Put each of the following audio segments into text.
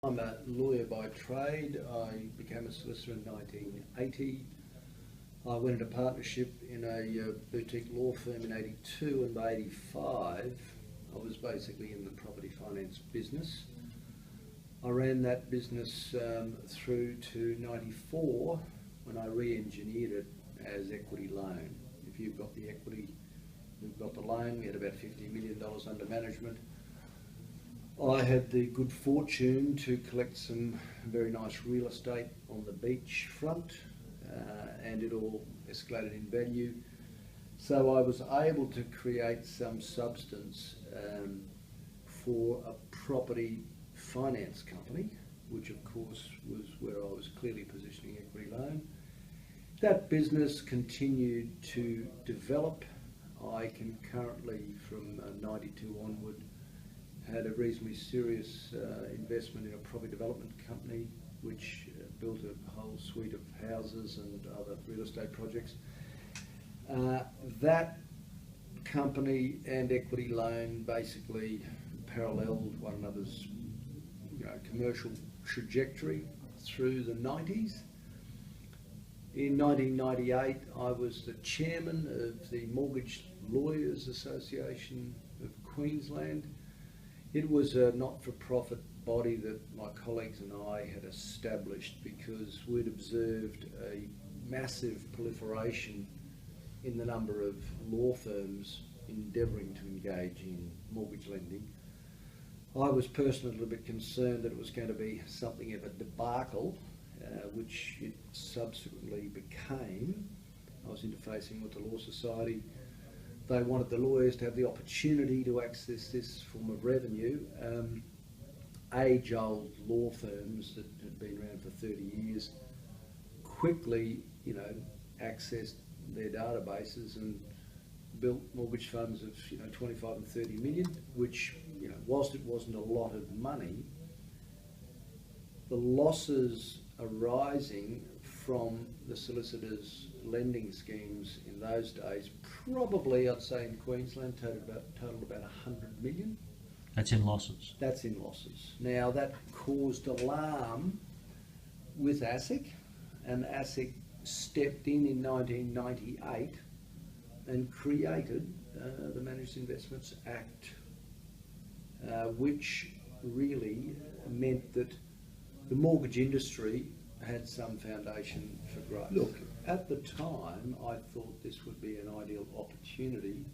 I'm a lawyer by trade. I became a solicitor in 1980. I went into partnership in a boutique law firm in 82, and by 85 I was basically in the property finance business. I ran that business through to 94 when I re-engineered it as equity loan. If you've got the equity, we've got the loan. We had about $50 million under management. I had the good fortune to collect some very nice real estate on the beach front, and it all escalated in value. So I was able to create some substance for a property finance company, which of course was where I was clearly positioning equity loan. That business continued to develop. I concurrently, from 92 onward, had a reasonably serious investment in a property development company which built a whole suite of houses and other real estate projects. That company and equity loan basically paralleled one another's commercial trajectory through the 90s. In 1998 I was the chairman of the Mortgage Lawyers Association of Queensland. It was a not-for-profit body that my colleagues and I had established because we'd observed a massive proliferation in the number of law firms endeavouring to engage in mortgage lending. I was personally a little bit concerned that it was going to be something of a debacle, which it subsequently became. I was interfacing with the Law Society. They wanted the lawyers to have the opportunity to access this form of revenue. Age-old law firms that had been around for 30 years quickly, accessed their databases and built mortgage funds of 25 and 30 million, which, whilst it wasn't a lot of money, the losses arising from the solicitors' lending schemes in those days, probably I'd say in Queensland, totaled about 100 million. That's in losses? That's in losses. Now that caused alarm with ASIC, and ASIC stepped in 1998 and created the Managed Investments Act, which really meant that the mortgage industry had some foundation for growth. Look, at the time, I thought this would be an ideal opportunity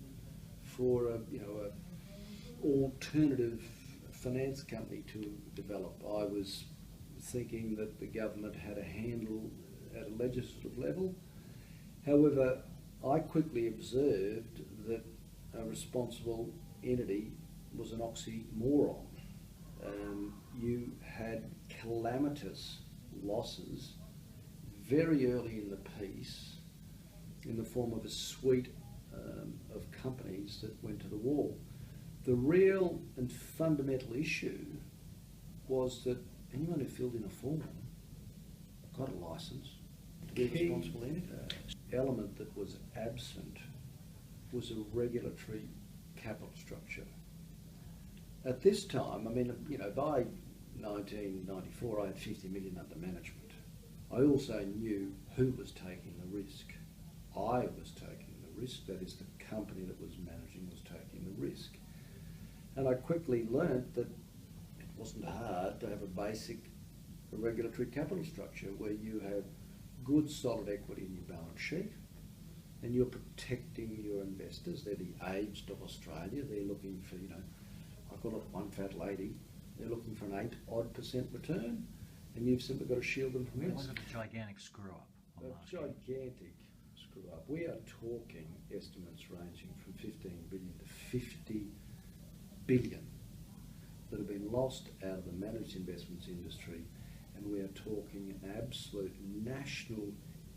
for a alternative finance company to develop. I was thinking that the government had a handle at a legislative level. However, I quickly observed that a responsible entity was an oxymoron. You had calamitous losses very early in the piece in the form of a suite of companies that went to the wall. The real and fundamental issue was that anyone who filled in a form got a licence to be a responsible entity. Element that was absent was a regulatory capital structure. At this time, by 1994 I had 50 million under management. I also knew who was taking the risk. I was taking the risk, that is the company that was managing was taking the risk. And I quickly learnt that it wasn't hard to have a basic regulatory capital structure where you have good solid equity in your balance sheet and you're protecting your investors. They're the aged of Australia. They're looking for, I call it one fat lady, they're looking for an 8% return, and you've simply got to shield them from It risk. wasn't a gigantic screw-up. A gigantic screw-up. We are talking estimates ranging from 15 billion to 50 billion that have been lost out of the managed investments industry, and we are talking an absolute national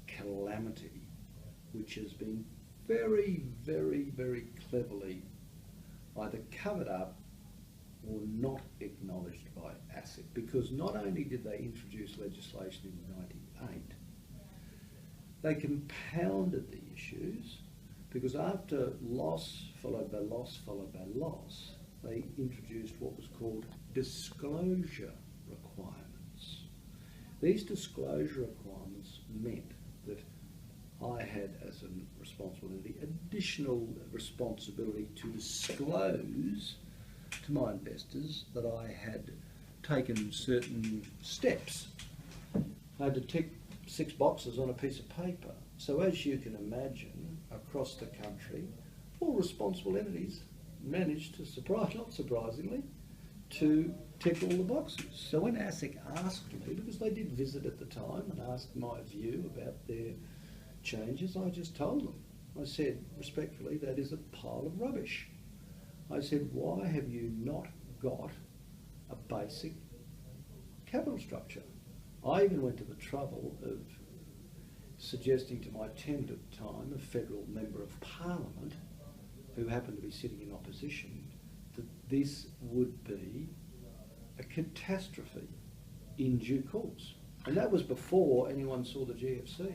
calamity which has been very, very, very cleverly either covered up or not acknowledged by ASIC, because not only did they introduce legislation in 98, they compounded the issues, because after loss followed by loss followed by loss, they introduced what was called disclosure requirements. These disclosure requirements meant that I had, as a responsible entity, additional responsibility to disclose to my investors that I had taken certain steps. I had to tick 6 boxes on a piece of paper. So as you can imagine, across the country, all responsible entities managed to, not surprisingly, to tick all the boxes. So when ASIC asked me, because they did visit at the time and asked my view about their changes, I just told them. I said, respectfully, that is a pile of rubbish. I said, why have you not got a basic capital structure? I even went to the trouble of suggesting to my tenant at the time, a federal member of parliament, who happened to be sitting in opposition, that this would be a catastrophe in due course. And that was before anyone saw the GFC.